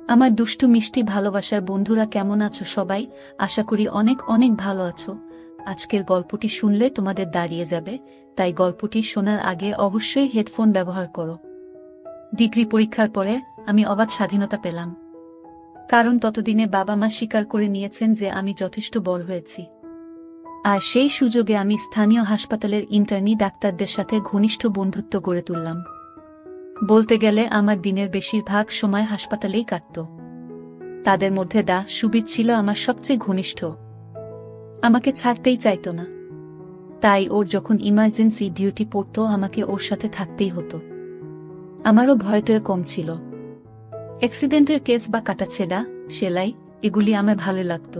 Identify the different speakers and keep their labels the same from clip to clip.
Speaker 1: আমার দুষ্টু মিষ্টি ভালোবাসার বন্ধুরা কেমন আছো সবাই? আশা করি অনেক অনেক ভালো আছো। আজকের গল্পটি শুনলে তোমাদের দাঁড়িয়ে যাবে, তাই গল্পটি শোনার আগে অবশ্যই হেডফোন ব্যবহার করো। ডিগ্রি পরীক্ষার পরে আমি অবাধ স্বাধীনতা পেলাম, কারণ ততদিনে বাবা মা স্বীকার করে নিয়েছেন যে আমি যথেষ্ট বড় হয়েছি। আর সেই সুযোগে আমি স্থানীয় হাসপাতালের ইন্টার্নি ডাক্তারদের সাথে ঘনিষ্ঠ বন্ধুত্ব গড়ে তুললাম। বলতে গেলে আমার দিনের বেশিরভাগ সময় হাসপাতালেই কাটত। তাদের মধ্যে সুবীর ছিল আমার সবচেয়ে ঘনিষ্ঠ। আমাকে ছাড়তেই চাইত না, তাই ওর যখন ইমার্জেন্সি ডিউটি পড়ত আমাকে ওর সাথে থাকতেই হতো। আমারও ভয়টয় কম ছিল। অ্যাক্সিডেন্টের কেস বা কাটাছেঁড়া সেলাই এগুলি আমার ভালো লাগত।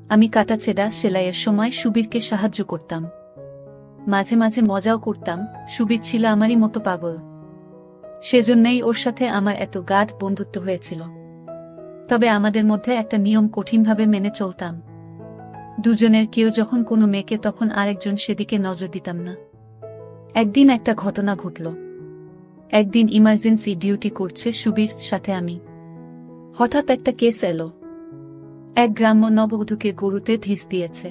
Speaker 1: আমি কাটাছেঁড়া সেলাইয়ের সময় সুবীরকে সাহায্য করতাম, মাঝে মাঝে মজাও করতাম। সুবীর ছিল আমারই মতো পাগল, সেজন্যই ওর সাথে আমার এত গাঢ় বন্ধুত্ব হয়েছিল। তবে আমাদের মধ্যে একটা নিয়ম কঠিনভাবে মেনে চলতাম। দুজনের কেউ যখন কোনো মেয়েকে তখন আরেকজন সেদিকে নজর দিতাম না। একদিন একটা ঘটনা ঘটল। একদিন ইমার্জেন্সি ডিউটি করছে সুবীর সাথে আমি। হঠাৎ একটা কেস এলো। এক গ্রাম্য নববধূকে গরুতে ঢিস দিয়েছে।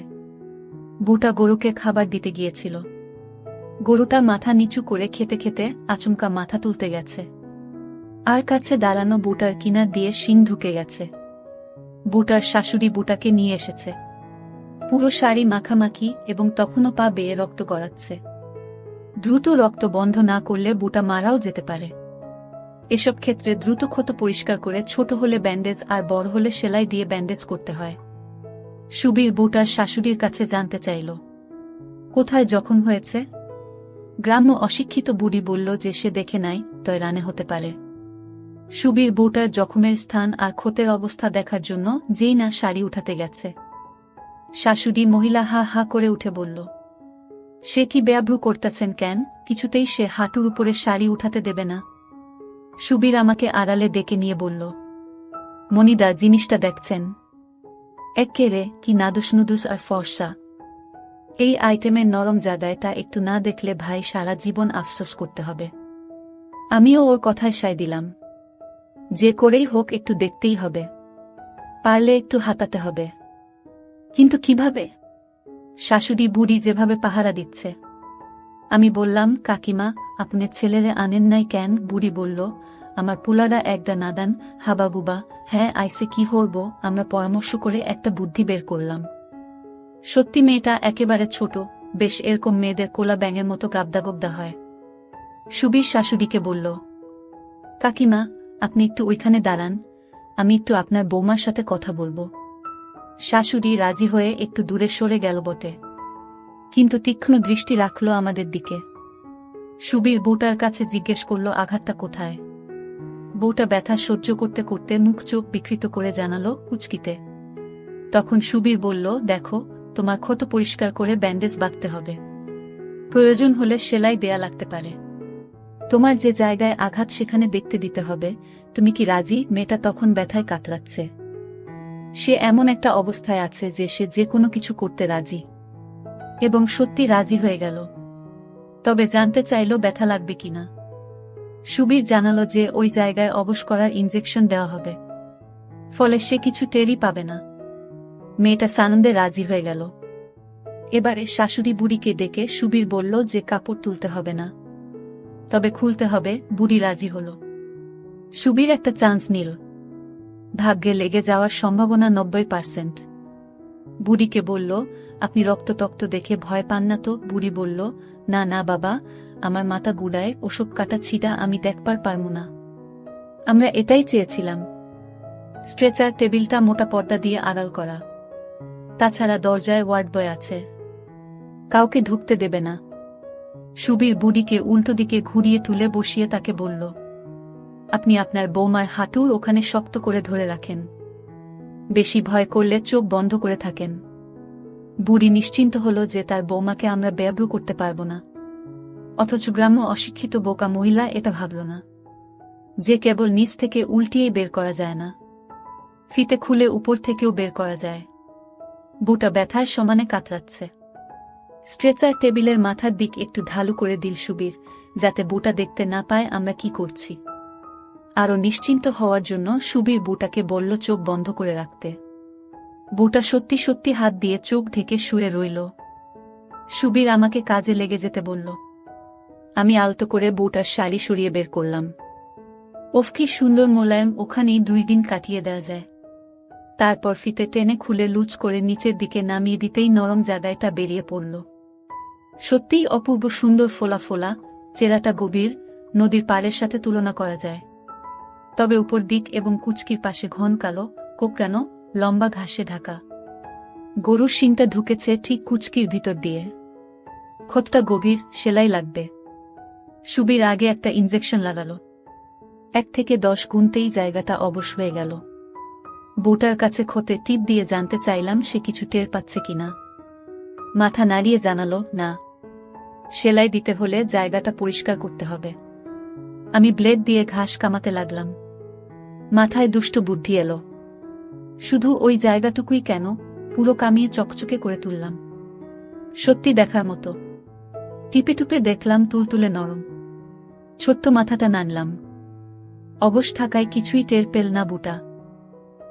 Speaker 1: বুটা গরুকে খাবার দিতে গিয়েছিল। গরুটা মাথা নিচু করে খেতে খেতে আচমকা মাথা তুলতে গেছে, আর কাছে দাঁড়ানো বুটার কিনার দিয়ে শিং ঢুকে গেছে। বুটার শাশুড়ি বুটাকে নিয়ে এসেছে। পুরো শাড়ি মাখামাখি এবং তখনও পা বেয়ে রক্ত গড়াচ্ছে। দ্রুত রক্ত বন্ধ না করলে বুটা মারাও যেতে পারে। এসব ক্ষেত্রে দ্রুত ক্ষত পরিষ্কার করে ছোট হলে ব্যান্ডেজ আর বড় হলে সেলাই দিয়ে ব্যান্ডেজ করতে হয়। সুবীর বুটার শাশুড়ির কাছে জানতে চাইল কোথায় জখম হয়েছে। গ্রাম্য অশিক্ষিত বুড়ি বলল যে সে দেখে নাই, তয় রানে হতে পারে। সুবীর বুটার জখমের স্থান আর ক্ষতের অবস্থা দেখার জন্য যেই না শাড়ি উঠাতে গেছে, শাশুড়ি মহিলা হা হা করে উঠে বলল, সে কি বেয়াব্রু করতেছেন কেন? কিছুতেই সে হাঁটুর উপরে শাড়ি উঠাতে দেবে না। সুবীর আমাকে আড়ালে ডেকে নিয়ে বলল, মনিদা, জিনিসটা দেখছেন? এক্কেরে কি নাদুস নুদুস আর ফর্সা। এই আইটেমের নরম জায়গায় তা একটু না দেখলে ভাই সারা জীবন আফসোস করতে হবে। আমিও ওর কথায় সায় দিলাম, যে করেই হোক একটু দেখতেই হবে, পারলে একটু হাতাতে হবে। কিন্তু কিভাবে? শাশুড়ি বুড়ি যেভাবে পাহারা দিচ্ছে। আমি বললাম, কাকিমা, আপনি ছেলেরে আনেন নাই কেন? বুড়ি বলল, আমার পুলারা একটা নাদান হাবাগুবা। হ্যাঁ, আইসে কি হরব? আমরা পরামর্শ করে একটা বুদ্ধি বের করলাম। সত্যি মেয়েটা একেবারে ছোট, বেশ এরকম মেয়েদের কোলা ব্যাঙের মতো গাবদা হয়। সুবীর শাশুড়িকে বলল, কাকিমা, আপনি একটু ওইখানে দাঁড়ান, আমি একটু আপনার বৌমার সাথে কথা বলবো। শাশুড়ি রাজি হয়ে একটু দূরে সরে গেল বটে, কিন্তু তীক্ষ্ণ দৃষ্টি রাখল আমাদের দিকে। সুবীর বউটার কাছে জিজ্ঞেস করল, আঘাতটা কোথায়? বউটা ব্যথা সহ্য করতে করতে মুখ চোখ বিকৃত করে জানালো, কুচকিতে। তখন সুবীর বলল, দেখো, তোমার ক্ষত পরিষ্কার করে ব্যান্ডেজ বাঁধতে হবে, প্রয়োজন হলে সেলাই দেয়া লাগতে পারে। তোমার যে জায়গায় আঘাত সেখানে দেখতে দিতে হবে। তুমি কি রাজি? মেয়েটা তখন ব্যথায় কাতরাচ্ছে। সে এমন একটা অবস্থায় আছে যে সে যে কোনো কিছু করতে রাজি, এবং সত্যি রাজি হয়ে গেল। তবে জানতে চাইল ব্যথা লাগবে কিনা। সুবীর জানালো যে ওই জায়গায় অবশ করার ইনজেকশন দেওয়া হবে, ফলে সে কিছু টেরই পাবে না। মেয়েটা সানন্দে রাজি হয়ে গেল। এবারে শাশুড়ি বুড়িকে ডেকে সুবীর বলল যে কাপড় তুলতে হবে না, তবে খুলতে হবে। বুড়ি রাজি হল। সুবীর একটা চান্স নিল। ভাগ্যে লেগে যাওয়ার সম্ভাবনা 90%। বুড়িকে বলল, আপনি রক্তটক্ত দেখে ভয় পান না তো? বুড়ি বলল, না না বাবা, আমার মাথা গুড়ায়, ওসব কাটা ছিটা আমি দেখবার পারমু না। আমরা এটাই চেয়েছিলাম। স্ট্রেচার টেবিলটা মোটা পর্দা দিয়ে আড়াল করা, তাছাড়া দরজায় ওয়ার্ড বয় আছে, কাউকে ঢুকতে দেবে না। সুবীর বুড়িকে উল্টো দিকে ঘুরিয়ে তুলে বসিয়ে তাকে বলল, আপনি আপনার বৌমার হাঁটুর ওখানে শক্ত করে ধরে রাখেন, বেশি ভয় করলে চোখ বন্ধ করে থাকেন। বুড়ি নিশ্চিন্ত হল যে তার বৌমাকে আমরা বেয়াব্রু করতে পারব না। অথচ গ্রাম্য অশিক্ষিত বোকা মহিলা এটা ভাবল না যে কেবল নিচ থেকে উল্টিয়েই বের করা যায় না, ফিতে খুলে উপর থেকেও বের করা যায়। বুটা ব্যথায় সমানে কাতরাচ্ছে। স্ট্রেচার টেবিলের মাথার দিক একটু ঢালু করে দিল সুবীর, যাতে বুটা দেখতে না পায় আমরা কি করছি। আরও নিশ্চিন্ত হওয়ার জন্য সুবীর বুটাকে বলল চোখ বন্ধ করে রাখতে। বুটা সত্যি সত্যি হাত দিয়ে চোখ ঢেকে শুয়ে রইল। সুবীর আমাকে কাজে লেগে যেতে বলল। আমি আলতো করে বুটার শাড়ি সরিয়ে বের করলাম। ওফ কি সুন্দর মোলায়েম, ওখানেই 2 দিন কাটিয়ে দেওয়া যায়। তারপর ফিতে টেনে খুলে লুজ করে নিচের দিকে নামিয়ে দিতেই নরম জায়গাটা বেরিয়ে পড়ল। সত্যিই অপূর্ব সুন্দর, ফোলা ফোলা, চেরাটা গভীর, নদীর পাড়ের সাথে তুলনা করা যায়। তবে উপর দিক এবং কুচকির পাশে ঘন কালো, কোকড়ানো, লম্বা ঘাসে ঢাকা। গরুর শিংটা ঢুকেছে ঠিক কুচকির ভিতর দিয়ে। ক্ষতটা গভীর, সেলাই লাগবে। সুবীর আগে একটা ইনজেকশন লাগালো। 1 থেকে 10 গুনতেই জায়গাটা অবশ হয়ে গেল। বুটার কাছে ক্ষতে টিপ দিয়ে জানতে চাইলাম সে কিছু টের পাচ্ছে কিনা। মাথা নাড়িয়ে জানালো, না। সেলাই দিতে হলে জায়গাটা পরিষ্কার করতে হবে। আমি ব্লেড দিয়ে ঘাস কামাতে লাগলাম। মাথায় দুষ্ট বুদ্ধি এলো। শুধু ওই জায়গাটুকুই কেন, পুরো কামিয়ে চকচকে করে তুললাম। সত্যি দেখার মতো। টিপে টুপে দেখলাম তুলতুলে নরম। ছোট্ট মাথাটা নাড়লাম। অবশ থাকায় কিছুই টের পেল না বুটা।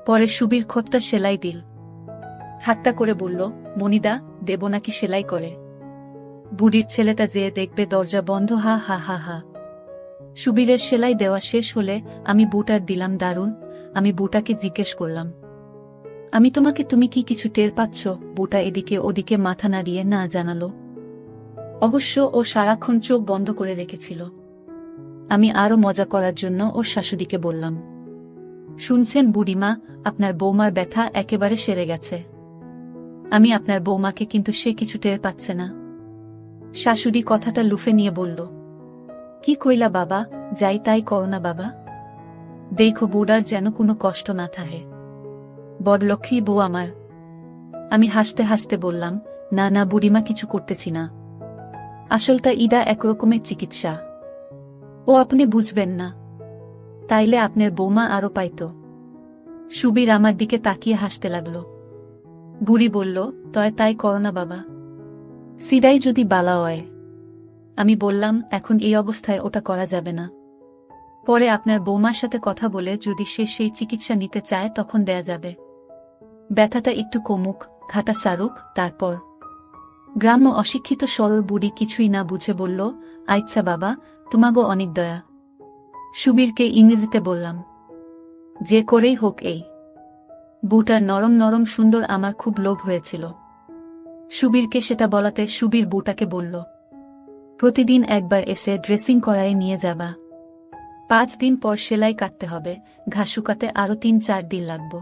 Speaker 1: পরে সুবীর ক্ষতটা সেলাই দিল। ঠাট্টা করে বলল, মনিদা, দেব নাকি সেলাই করে? বুড়ির ছেলেটা যেয়ে দেখবে দরজা বন্ধ, হা হা হা হা। সুবীরের সেলাই দেওয়া শেষ হলে আমি বুটার দিলাম দারুণ। আমি বুটাকে জিজ্ঞেস করলাম, আমি তোমাকে, তুমি কি কিছু টের পাচ্ছ? বুটা এদিকে ওদিকে মাথা নাড়িয়ে না জানালো। অবশ্য ও সারাক্ষণ চোখ বন্ধ করে রেখেছিল। আমি আরো মজা করার জন্য ওর শাশুড়িকে বললাম, শুনছেন বুড়িমা, আপনার বৌমার ব্যথা একেবারে সেরে গেছে। আমি আপনার বৌমাকে, কিন্তু সে কিছু টের পাচ্ছে না। শাশুড়ি কথাটা লুফে নিয়ে বলল, কি কইলা বাবা, যাই তাই করো না বাবা। দেখো বুড়ার যেন কোনো কষ্ট না থাকে। বড়লক্ষ্মী বউ আমার। আমি হাসতে হাসতে বললাম, না না বুড়িমা, কিছু করতেছি না। আসলটা ইডা একরকমের চিকিৎসা। ও আপনি বুঝবেন না। তাইলে আপনার বৌমা আরো পাইত। সুবীর আমার দিকে তাকিয়ে হাসতে লাগল। বুড়ি বলল, তয় তাই করো না বাবা। সিদাই যদি বালা হয়। আমি বললাম, এখন এই অবস্থায় ওটা করা যাবে না। পরে আপনার বৌমার সাথে কথা বলে যদি সে সেই চিকিৎসা নিতে চায় তখন দেয়া যাবে। ব্যথাটা একটু কমুক, ঘাটা সারুক, তারপর। গ্রাম্য অশিক্ষিত সরল বুড়ি কিছুই না বুঝে বলল, আচ্ছা বাবা, তোমাগো অনেক দয়া। সুবীরকে ইংরেজিতে বললাম, যে করেই হোক এই বুটার নরম নরম সুন্দর আমার খুব লোভ হয়েছিল। সুবীরকে সেটা বলাতে সুবীর বুটাকে বলল, প্রতিদিন একবার এসে ড্রেসিং করায় নিয়ে যাবা। 5 দিন পর সেলাই কাটতে হবে, ঘাস শুকাতে আরো 3-4 দিন লাগব।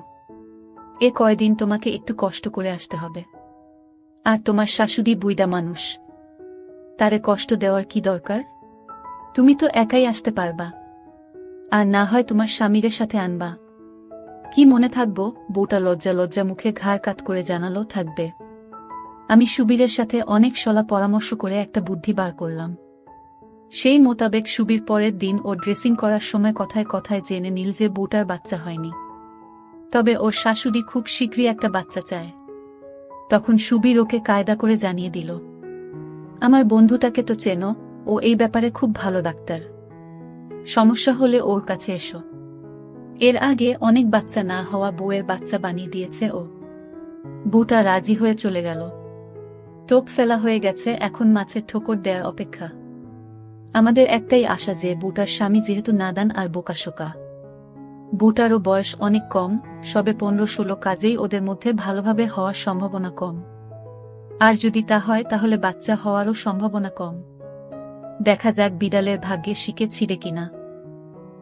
Speaker 1: এ কয়দিন তোমাকে একটু কষ্ট করে আসতে হবে। আর তোমার শাশুড়ি বুইড়া মানুষ, তারে কষ্ট দেওয়ার কি দরকার? তুমি তো একাই আসতে পারবা। আর না হয় তোমার স্বামীরের সাথে আনবা। কি মনে থাকবো? বউটা লজ্জা লজ্জা মুখে ঘাড় কাত করে জানালো, থাকবে। আমি সুবীরের সাথে অনেক সলা পরামর্শ করে একটা বুদ্ধি বার করলাম। সেই মোতাবেক সুবীর পরের দিন ও ড্রেসিং করার সময় কথায় কথায় জেনে নিল যে বউটার বাচ্চা হয়নি, তবে ওর শাশুড়ি খুব শীঘ্রই একটা বাচ্চা চায়। তখন সুবীর ওকে কায়দা করে জানিয়ে দিল, আমার বন্ধুটাকে তো চেনো, ও এই ব্যাপারে খুব ভালো ডাক্তার। সমস্যা হলে ওর কাছে এসো। এর আগে অনেক বাচ্চা না হওয়া বউয়ের বাচ্চা বানিয়ে দিয়েছে ও। বউটা রাজি হয়ে চলে গেল। টোপ ফেলা হয়ে গেছে, এখন মাছের ঠোকর দেওয়ার অপেক্ষা। আমাদের একটাই আশা যে বুটার স্বামী যেহেতু নাদান আর বোকাশোকা। বুটারও বয়স অনেক কম, সবে 15-16, কাজেই ওদের মধ্যে ভালোভাবে হওয়ার সম্ভাবনা কম। আর যদি তা হয় তাহলে বাচ্চা হওয়ারও সম্ভাবনা কম। দেখা যাক বিড়ালের ভাগ্যে শিকে ছিঁড়ে কিনা।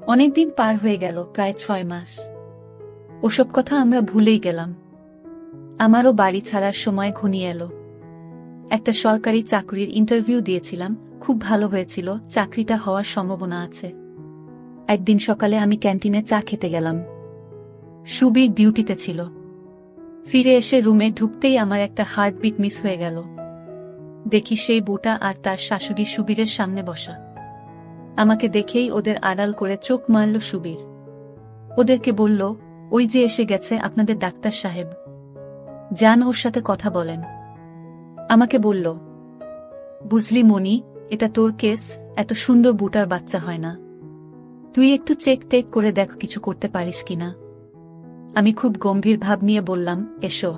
Speaker 1: অনেকদিন পার হয়ে গেল, প্রায় 6 মাস। ওসব কথা আমরা ভুলেই গেলাম। আমারও বাড়ি ছাড়ার সময় ঘনিয়ে এলো। একটা সরকারি চাকরির ইন্টারভিউ দিয়েছিলাম, খুব ভালো হয়েছিল, চাকরিটা হওয়ার সম্ভাবনা আছে। একদিন সকালে আমি ক্যান্টিনে চা খেতে গেলাম। সুবীর ডিউটিতে ছিল। ফিরে এসে রুমে ঢুকতেই আমার একটা হার্টবিট মিস হয়ে গেল। দেখি সেই বুটা আর তার শাশুড়ি সুবীরের সামনে বসা। আমাকে দেখেই ওদের আড়াল করে চোখ মারল সুবীর। ওদেরকে বলল, ওই যে এসে গেছে আপনাদের ডাক্তার সাহেব, যান ওর সাথে কথা বলেন। আমাকে বলল, বুঝলি মনি, এটা তোর কেস, এত সুন্দর বুটার বাচ্চা হয় না। তুই একটু চেক টেক করে দেখ কিছু করতে পারিস কিনা। আমি খুব গম্ভীর ভাব নিয়ে বললাম, এসো।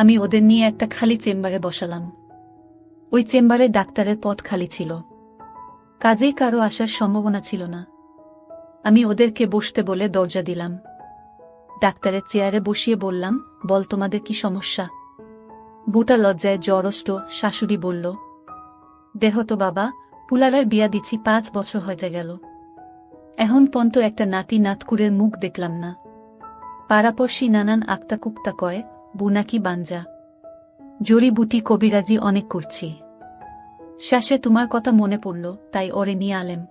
Speaker 1: আমি ওদের নিয়ে একটা খালি চেম্বারে বসালাম। ওই চেম্বারে ডাক্তারের পদ খালি ছিল, কাজেই কারো আসার সম্ভাবনা ছিল না। আমি ওদেরকে বসতে বলে দরজা দিলাম। ডাক্তারের চেয়ারে বসিয়ে বললাম, বল তোমাদের কি সমস্যা। বুটা লজ্জায় জড়ষ্ট শাশুড়ি বলল, দেহ তো বাবা, পুলারের বিয়া দিছি 5 বছর হয়ে গেল, এখন পর্যন্ত একটা নাতি নাতকুরের মুখ দেখলাম না। পাড়াপড়শি নানান আক্তা কুক্তা কয়, বুনাকি বাঞ্জা, জড়িবুটি কবিরাজি অনেক করছি। শেষে তোমার কথা মনে পড়ল, তাই ওরে নিয়ে আলেম।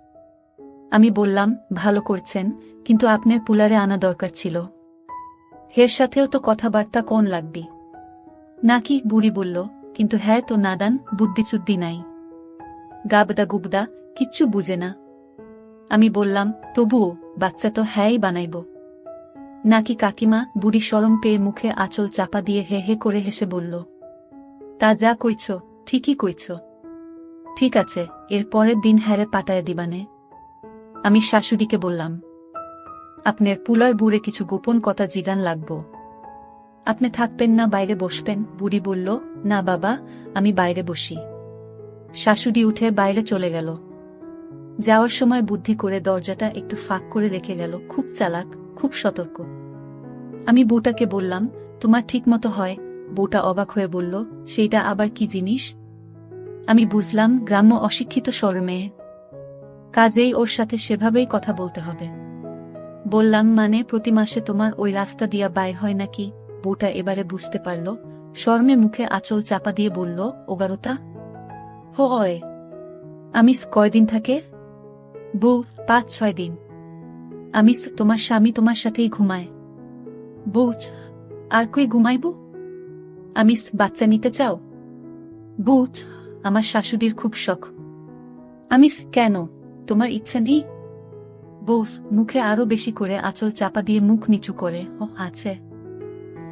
Speaker 1: আমি বললাম, ভালো করছেন, কিন্তু আপনার পুলারে আনা দরকার ছিল। হের সাথেও তো কথাবার্তা কোন লাগবি নাকি, বুড়ি বলল, কিন্তু হ্যাঁ তো নাদান, বুদ্ধিশুদ্ধি নাই, গাবদা গুবদা, কিচ্ছু বুঝে না। আমি বললাম, তবুও বাচ্চা তো হ্যাঁই বানাইব নাকি কাকিমা। বুড়ি শরম পেয়ে মুখে আঁচল চাপা দিয়ে হে হে করে হেসে বলল, তা যা কইছ ঠিকই কইছ। ঠিক আছে, এর পরের দিন হ্যারে পাঠায় দিবানে। আমি শাশুড়িকে বললাম, আপনার পুলার বুড়ে কিছু গোপন কথা জিগান লাগব। আপনি থাকবেন না বাইরে বসবেন। বুড়ি বলল, না বাবা, আমি বাইরে বসি। শাশুড়ি উঠে বাইরে চলে গেল। যাওয়ার সময় বুদ্ধি করে দরজাটা একটু ফাঁক করে রেখে গেল। খুব চালাক, খুব সতর্ক। আমি বউটাকে বললাম, তোমার ঠিক মতো হয়। বউটা অবাক হয়ে বলল, সেইটা আবার কি জিনিস। আমি বুঝলাম, গ্রাম্য অশিক্ষিত মেয়ে, কাজেই ওর সাথে সেভাবেই কথা বলতে হবে। বললাম, মানে প্রতি মাসে তোমার ওই রাস্তা দিয়া বাইর হয় নাকি। বউটা এবারে বুঝতে পারল। শরমে মুখে আঁচল চাপা দিয়ে বলল, ওগারোতা হয়। আমি কয়দিন থাকে। বউ, 5-6 দিন। আমি তোমার স্বামী তোমার সাথেই ঘুমায়। বউ, আর কই ঘুমাইব। আমি বাচ্চা নিতে চাও। বউ, আমার শাশুড়ির খুব শখ। আমি কেন, তোমার ইচ্ছা নেই। বউ মুখে আরো বেশি করে আঁচল চাপা দিয়ে মুখ নিচু করে, ও আছে।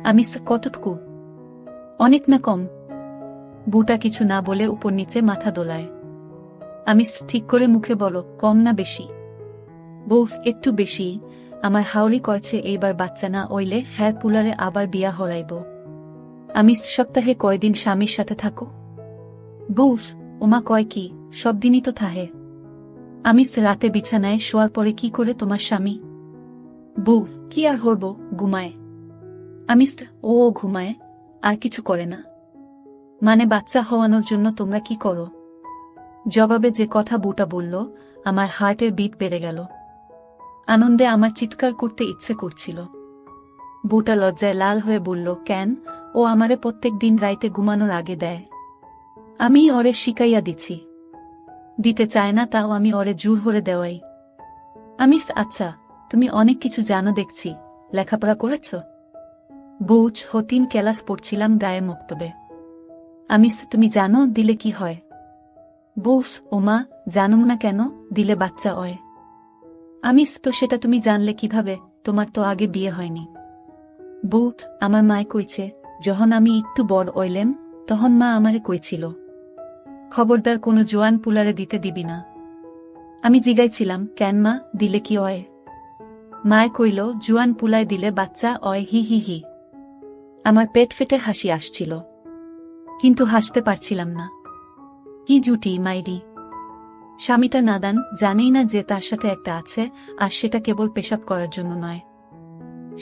Speaker 1: আমি কতটুকু, অনেক না কম। বউটা কিছু না বলে উপর নিচে মাথা দোলায়। আমি ঠিক করে মুখে বলো, কম না বেশি। বউ, একটু বেশি। আমার হাওড়ি কয়েছে এইবার বাচ্চা না ওইলে হ্যার পুলারে আবার বিয়া হরাইব। আমি সপ্তাহে কয়দিন স্বামীর সাথে থাকো। বউ, ওমা কয় কি, সব দিনই তো থাহে। আমি রাতে বিছানায় শোয়ার পরে কি করে তোমার স্বামী। বউ, কি আর হরব, ঘুমায়। আমি ও ঘুমায়, আর কিছু করে না। মানে বাচ্চা হওয়ানোর জন্য তোমরা কি করো। জবাবে যে কথা বউটা বলল, আমার হার্টের বিট বেড়ে গেল। আনন্দে আমার চিৎকার করতে ইচ্ছে করছিল। বউটা লজ্জায় লাল হয়ে বলল, কেন, ও আমারে প্রত্যেক দিন রাইতে ঘুমানোর আগে দেয়। আমি ওরে শিকাইয়া দিছি। দিতে চায় না, তাও আমি ওরে জোর হরে দেওয়াই। আমি আচ্ছা, তুমি অনেক কিছু জানো দেখছি, লেখাপড়া করেছ। বউ, 3 ক্লাস পড়ছিলাম গায়ের মক্তবে। আমি তুমি জানো দিলে কি হয়। বউ, ওমা, জানুম না কেন, দিলে বাচ্চা হয়। আমি তো সেটা তুমি জানলে কিভাবে, তোমার তো আগে বিয়ে হয়নি। বউ, আমার মায় কইছে, যখন আমি একটু বড় হইলেম তখন মা আমারে কইছিল, খবরদার কোনো জোয়ান পুলারে দিতে দিবি না। আমি জিগাইছিলাম, কেন মা, দিলে কি হয়। মায় কইল, জোয়ান পুলায় দিলে বাচ্চা অয়, হি হি হি। আমার পেট ফেটে হাসি আসছিল, কিন্তু হাসতে পারছিলাম না। কি জুটি মাইরি। স্বামীটা নাদান, জানেই না যে তার সাথে একটা আছে, আর সেটা কেবল পেশাব করার জন্য নয়।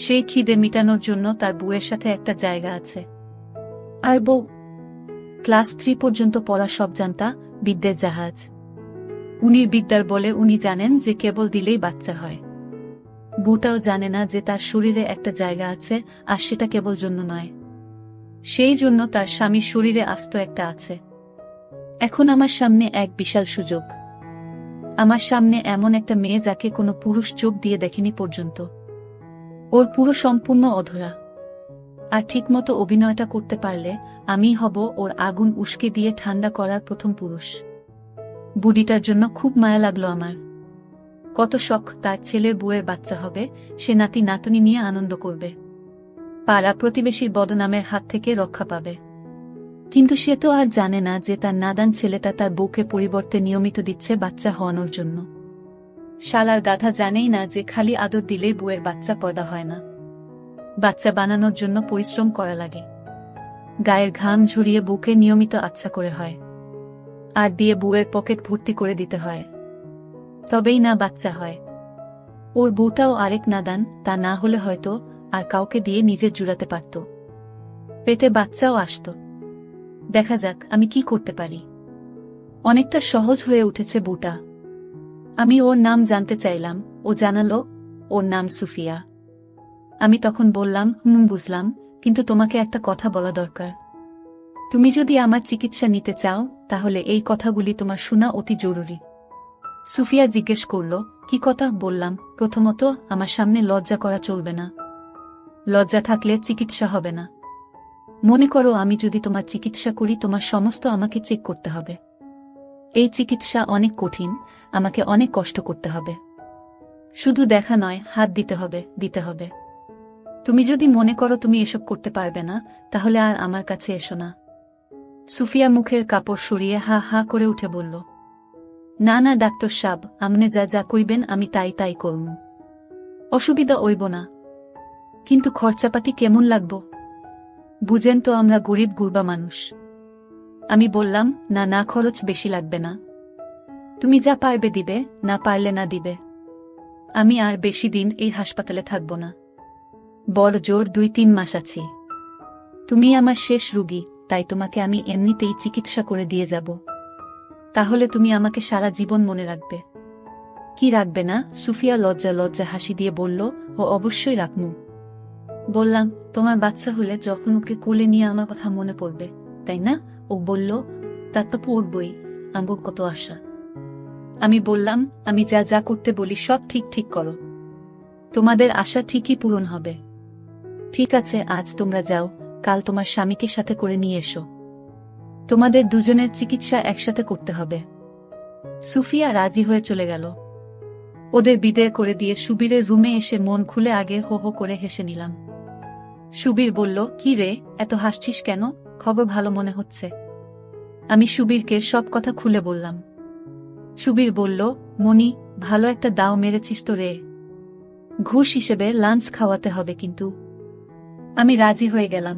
Speaker 1: সেই খিদে মিটানোর জন্য তার বউয়ের সাথে একটা জায়গা আছে। আর বউ ক্লাস 3 পর্যন্ত পড়া, সব জানতা, বিদ্যের জাহাজ। উনি বিদ্যার বলে উনি জানেন যে কেবল দিলেই বাচ্চা হয়। বউটাও জানে না যে তার শরীরে একটা জায়গা আছে, আর সেটা কেবল জন্য নয়, সেই জন্য তার স্বামীর শরীরে আস্ত একটা আছে। এখন আমার সামনে এক বিশাল সুযোগ। আমার সামনে এমন একটা মেয়ে যাকে কোনো পুরুষ চোখ দিয়ে দেখেনি পর্যন্ত। ওর পুরো সম্পূর্ণ অধরা, আর ঠিকমতো অভিনয়টা করতে পারলে আমিই হব ওর আগুন উস্কে দিয়ে ঠান্ডা করার প্রথম পুরুষ। বুড়িটার জন্য খুব মায়া লাগলো আমার। কত শখ তার ছেলের বউয়ের বাচ্চা হবে, সে নাতি নাতনি নিয়ে আনন্দ করবে, পাড়া প্রতিবেশীর বদনামের হাত থেকে রক্ষা পাবে। কিন্তু সে তো আর জানে না যে তার নাদান ছেলেটা তার বউকে পরিবর্তে নিয়মিত দিচ্ছে বাচ্চা হওয়ানোর জন্য। শালার গাধা জানেই না যে খালি আদর দিলেই বউয়ের বাচ্চা পয়দা হয় না, বাচ্চা বানানোর জন্য পরিশ্রম করা লাগে। গায়ের ঘাম ঝরিয়ে বুকে নিয়মিত আচ্ছা করে হয়, আর দিয়ে বউয়ের পকেট ভর্তি করে দিতে হয়, তবেই না বাচ্চা হয়। ওর বউটাও আরেক নাদান, তা না হলে হয়তো আর কাউকে দিয়ে নিজের জুড়াতে পারত, পেটে বাচ্চাও আসত। দেখা যাক আমি কি করতে পারি। অনেকটা সহজ হয়ে উঠেছে বউটা। আমি ওর নাম জানতে চাইলাম, ও জানালো ওর নাম সুফিয়া। আমি তখন বললাম, বুঝলাম, কিন্তু তোমাকে একটা কথা বলা দরকার। তুমি যদি আমার চিকিৎসা নিতে চাও তাহলে এই কথাগুলি তোমার শোনা অতি জরুরি। সুফিয়া জিজ্ঞেস করল, কি কথা? বললাম, প্রথমত আমার সামনে লজ্জা করা চলবে না, লজ্জা থাকলে চিকিৎসা হবে না। মনে করো আমি যদি তোমার চিকিৎসা করি, তোমার সমস্ত আমাকে চেক করতে হবে। এই চিকিৎসা অনেক কঠিন, আমাকে অনেক কষ্ট করতে হবে। শুধু দেখা নয়, হাত দিতে হবে। তুমি যদি মনে করো তুমি এসব করতে পারবে না, তাহলে আর আমার কাছে এসো না। সুফিয়া মুখের কাপড় সরিয়ে হা হা করে উঠে বলল, না না ডাক্তার সাব, আমনে যা যা কইবেন আমি তাই করব, অসুবিধা হইব না। কিন্তু খরচাপাতি কেমন লাগবো? বুঝেন তো আমরা গরিব গুরবা মানুষ। আমি বললাম, না খরচ বেশি লাগবে না, তুমি যা পারবে দিবে, না পারলে না দিবে। আমি আর বেশি দিন এই হাসপাতালে থাকব না, বড় জোর 2-3 মাস আছি। তুমি আমার শেষ রোগী, তাই তোমাকে আমি এমনিতেই চিকিৎসা করে দিয়ে যাব। তাহলে তুমি আমাকে সারা জীবন মনে রাখবে। কি রাখবে না? সুফিয়া লজ্জা হাসি দিয়ে বলল, ও অবশ্যই রাখমু। বললাম, তোমার বাচ্চা হলে যখন ওকে কোলে নিয়ে আমার কথা মনে পড়বে, তাই না? ও বলল, তার তো পড়বই, আমার কত আশা। আমি বললাম, আমি যা যা করতে বলি সব ঠিক করো, তোমাদের আশা ঠিকই পূরণ হবে। ঠিক আছে, আজ তোমরা যাও, কাল তোমার স্বামীকে সাথে করে নিয়ে এসো, তোমাদের দুজনের চিকিৎসা একসাথে করতে হবে। সুফিয়া রাজি হয়ে চলে গেল। ওদের বিদায় করে দিয়ে সুবীরের রুমে এসে মন খুলে আগে হো হো করে হেসে নিলাম। সুবীর বলল, কি রে, এত হাসছিস কেন? খবর ভালো মনে হচ্ছে। আমি সুবীরকে সব কথা খুলে বললাম। সুবীর বলল, মনি, ভালো একটা দাও মেরেছিস তো রে, ঘুষ হিসেবে লাঞ্চ খাওয়াতে হবে কিন্তু। আমি রাজি হয়ে গেলাম।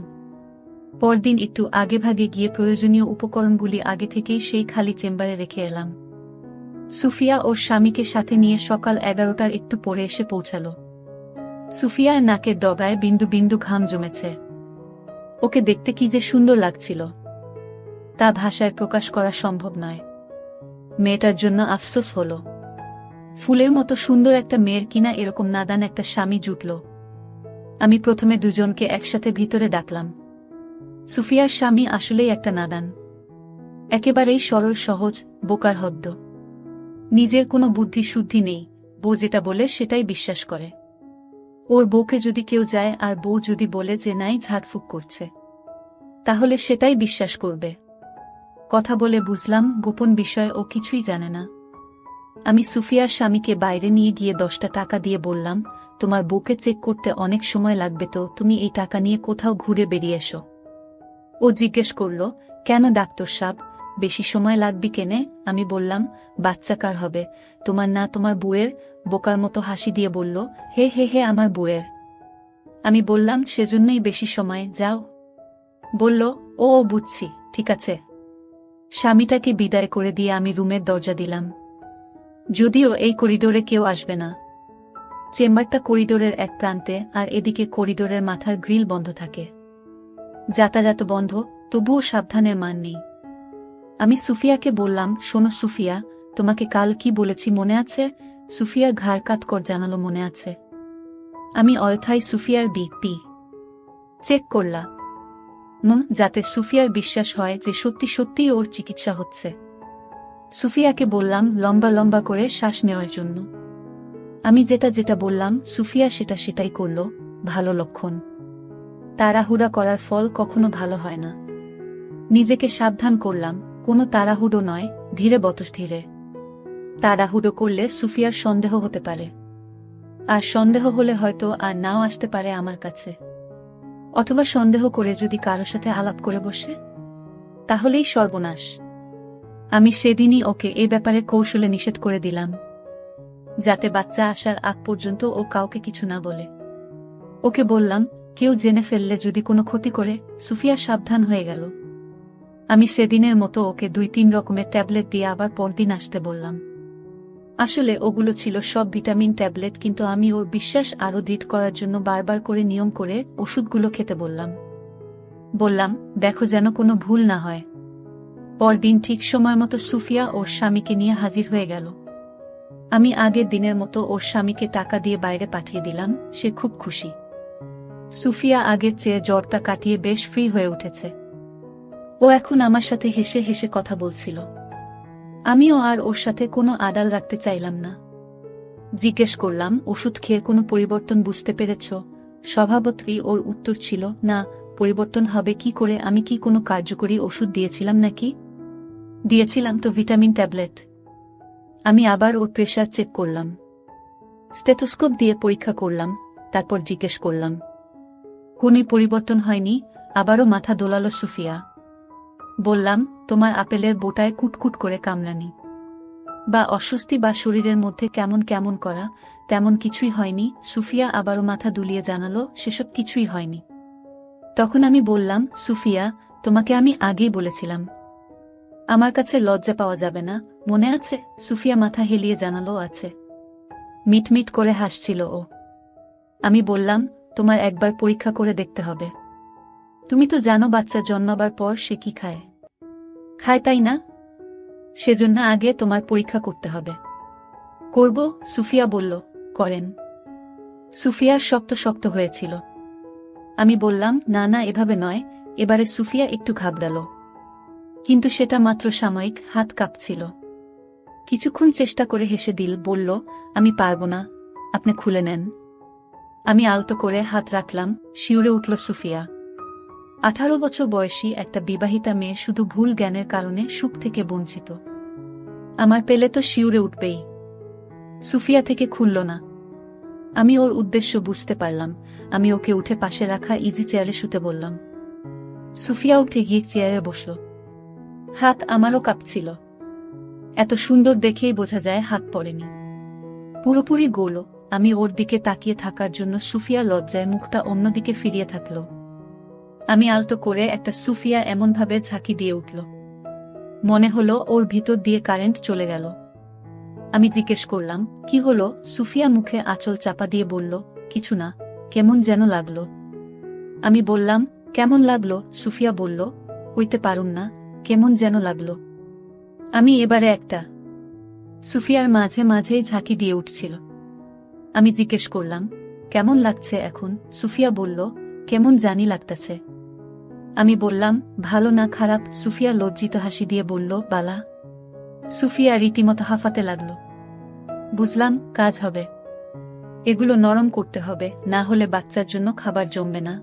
Speaker 1: পরদিন একটু আগে ভাগে গিয়ে প্রয়োজনীয় উপকরণগুলি আগে থেকেই সেই খালি চেম্বারে রেখে এলাম। সুফিয়া ওর স্বামীকে সাথে নিয়ে সকাল 11টার একটু পরে এসে পৌঁছাল। সুফিয়ার নাকের ডগায় বিন্দু বিন্দু ঘাম জমেছে। ওকে দেখতে কি যে সুন্দর লাগছিল, তা ভাষায় প্রকাশ করা সম্ভব নয়। মেয়েটার জন্য আফসোস হল। ফুলের মতো সুন্দর একটা মেয়ের কিনা এরকম নাদান একটা স্বামী জুটল। আমি প্রথমে দুজনকে একসাথে ভিতরে ডাকলাম। সুফিয়ার স্বামী আসলেই একটা নাদান, একেবারেই সরল সহজ, বোকার হদ্দ। নিজের কোনো বুদ্ধি শুদ্ধি নেই, বউ যেটা বলে সেটাই বিশ্বাস করে। ওর বউকে যদি কেউ যায় আর বউ যদি বলে যে নাই ঝাড়ফুঁক করছে, তাহলে সেটাই বিশ্বাস করবে। কথা বলে বুঝলাম গোপন বিষয় ও কিছুই জানে না। আমি সুফিয়ার স্বামীকে বাইরে নিয়ে গিয়ে 10টা টাকা দিয়ে বললাম, তোমার বউকে চেক করতে অনেক সময় লাগবে, তো তুমি এই টাকা নিয়ে কোথাও ঘুরে বেরিয়ে এসো। ও জিজ্ঞেস করল, কেন ডাক্তার সাব, বেশি সময় লাগবে কেনে? আমি বললাম, বাচ্চা কার হবে, তোমার না তোমার বউয়ের? বোকার মতো হাসি দিয়ে বলল, হে আমার বউয়ের। আমি বললাম, সেজন্যই বেশি সময়, যাও। বলল, ও বুঝছি, ঠিক আছে। স্বামীটাকে বিদায় করে দিয়ে আমি রুমের দরজা দিলাম। যদিও এই করিডোরে কেউ আসবে না। চেম্বারটা করিডোরের এক প্রান্তে, আর এদিকে করিডোরের মাথার গ্রিল বন্ধ থাকে। যাতায়াত বন্ধ, তবুও সাবধানের মান নেই। আমি সুফিয়াকে বললাম, শোনো সুফিয়া, তোমাকে কাল কি বলেছি মনে আছে? সুফিয়া ঘাড় কাত কর জানালো, মনে আছে। আমি অয়থায় সুফিয়ার বিপি চেক করলাম, যাতে সুফিয়ার বিশ্বাস হয় যে সত্যি সত্যিই ওর চিকিৎসা হচ্ছে। সুফিয়াকে বললাম লম্বা লম্বা করে শ্বাস নেওয়ার জন্য। আমি যেটা বললাম সুফিয়া সেটাই করল, ভালো লক্ষণ। তাড়াহুড়া করার ফল কখনো ভালো হয় না। নিজেকে সাবধান করলাম, কোনো তাড়াহুড়ো নয়, ধীরে ধীরে। তাড়াহুড়ো করলে সুফিয়ার সন্দেহ হতে পারে, আর সন্দেহ হলে হয়তো আর নাও আসতে পারে আমার কাছে। অথবা সন্দেহ করে যদি কারো সাথে আলাপ করে বসে, তাহলেই সর্বনাশ। আমি সেদিনই ওকে এ ব্যাপারে কৌশলে নিষেধ করে দিলাম। যাতে বাচ্চা আসার আগ পর্যন্ত ও কাউকে কিছু না বলে। ওকে বললাম, কেউ জেনে ফেললে যদি কোনো ক্ষতি করে। সুফিয়া সাবধান হয়ে গেল। আমি সেদিনের মতো ওকে 2-3 রকমের ট্যাবলেট দিয়ে আবার পরদিন আসতে বললাম। আসলে ওগুলো ছিল সব ভিটামিন ট্যাবলেট, কিন্তু আমি ওর বিশ্বাস আরও দৃঢ় করার জন্য বারবার করে নিয়ম করে ওষুধগুলো খেতে বললাম, দেখো যেন কোনো ভুল না হয়। পরদিন ঠিক সময় মতো সুফিয়া ওর স্বামীকে নিয়ে হাজির হয়ে গেল। আমি আগের দিনের মতো ওর স্বামীকে টাকা দিয়ে বাইরে পাঠিয়ে দিলাম। সে খুব খুশি। সুফিয়া আগের চেয়ে জ্বরটা কাটিয়ে বেশ ফ্রি হয়ে উঠেছে। ও এখন আমার সাথে হেসে হেসে কথা বলছিল। আমিও আর ওর সাথে কোনো আড়াল রাখতে চাইলাম না। জিজ্ঞেস করলাম, ওষুধ খেয়ে কোনো পরিবর্তন বুঝতে পেরেছ? স্বভাবতই ওর উত্তর ছিল, না, পরিবর্তন হবে কি করে? আমি কি কোনো কার্যকরী ওষুধ দিয়েছিলাম নাকি? দিয়েছিলাম তো, ভিটামিন ট্যাবলেট। আমি আবার ওর প্রেশার চেক করলাম, স্টেথোস্কোপ দিয়ে পরীক্ষা করলাম, তারপর জিজ্ঞেস করলাম, কোনই পরিবর্তন হয়নি? আবারও মাথা দোলালো সুফিয়া। বললাম, তোমার আপেলের বোটায় কুটকুট করে কামড়ানি বা অস্বস্তি বা শরীরের মধ্যে কেমন কেমন করা, তেমন কিছুই হয়নি। সুফিয়া আবারও মাথা দুলিয়ে জানালো, সেসব কিছুই হয়নি। তখন আমি বললাম, সুফিয়া, তোমাকে আমি আগেই বলেছিলাম আমার কাছে লজ্জা পাওয়া যাবে না, মনে আছে? সুফিয়া মাথা হেলিয়ে জানালো, আছে। মিটমিট করে হাসছিল ও। আমি বললাম, তোমার একবার পরীক্ষা করে দেখতে হবে। তুমি তো জানো বাচ্চা জন্মাবার পর সে কি খায়, তাই না? সেজন্য আগে তোমার পরীক্ষা করতে হবে। করব, সুফিয়া বলল। করেন। সুফিয়ার শক্ত শক্ত হয়েছিল। আমি বললাম, না না, এভাবে নয়। এবারে সুফিয়া একটু ঘাবড়াল, কিন্তু সেটা মাত্র সাময়িক। হাত কাঁপছিল। কিছুক্ষণ চেষ্টা করে হেসে বলল, আমি পারব না, আপনি খুলে নেন। আমি আলতো করে হাত রাখলাম। শিউরে উঠল সুফিয়া। 18 বছর বয়সী একটা বিবাহিতা মেয়ে শুধু ভুল জ্ঞানের কারণে সুখ থেকে বঞ্চিত। আমার পেলে তো শিউরে উঠবেই। সুফিয়া থেকে খুলল না। আমি ওর উদ্দেশ্য বুঝতে পারলাম। আমি ওকে উঠে পাশে রাখা ইজি চেয়ারে শুতে বললাম। সুফিয়া উঠে গিয়ে চেয়ারে বসল। হাত আমারও কাঁপছিল। এত সুন্দর দেখেই বোঝা যায় হাত পড়েনি, পুরোপুরি গোল। আমি ওর দিকে তাকিয়ে থাকার জন্য সুফিয়া লজ্জায় মুখটা অন্যদিকে ফিরিয়ে থাকল। আমি আলতো করে একটা সুফিয়া এমনভাবে ঝাঁকি দিয়ে উঠল, মনে হলো ওর ভিতর দিয়ে কারেন্ট চলে গেল। আমি জিজ্ঞেস করলাম, কি হলো? সুফিয়া মুখে আঁচল চাপা দিয়ে বলল, কিছু না, কেমন যেন লাগলো। আমি বললাম, কেমন লাগলো? সুফিয়া বলল, কইতে পারুম না, কেমন যেন লাগলো। আমি এবারে একটা সুফিয়ার মাঝে মাঝেই ঝাঁকি দিয়ে উঠছিল। আমি জিজ্ঞেস করলাম, কেমন লাগছে এখন? সুফিয়া বলল, কেমন জানি লাগতেছে। আমি বললাম, ভালো না খারাপ? সুফিয়া লজ্জিত হাসি দিয়ে বলল, বালা। সুফিয়া রীতিমতো হাঁফাতে লাগল। বুঝলাম, কাজ হবে। এগুলো নরম করতে হবে, না হলে বাচ্চার জন্য খাবার জমবে না।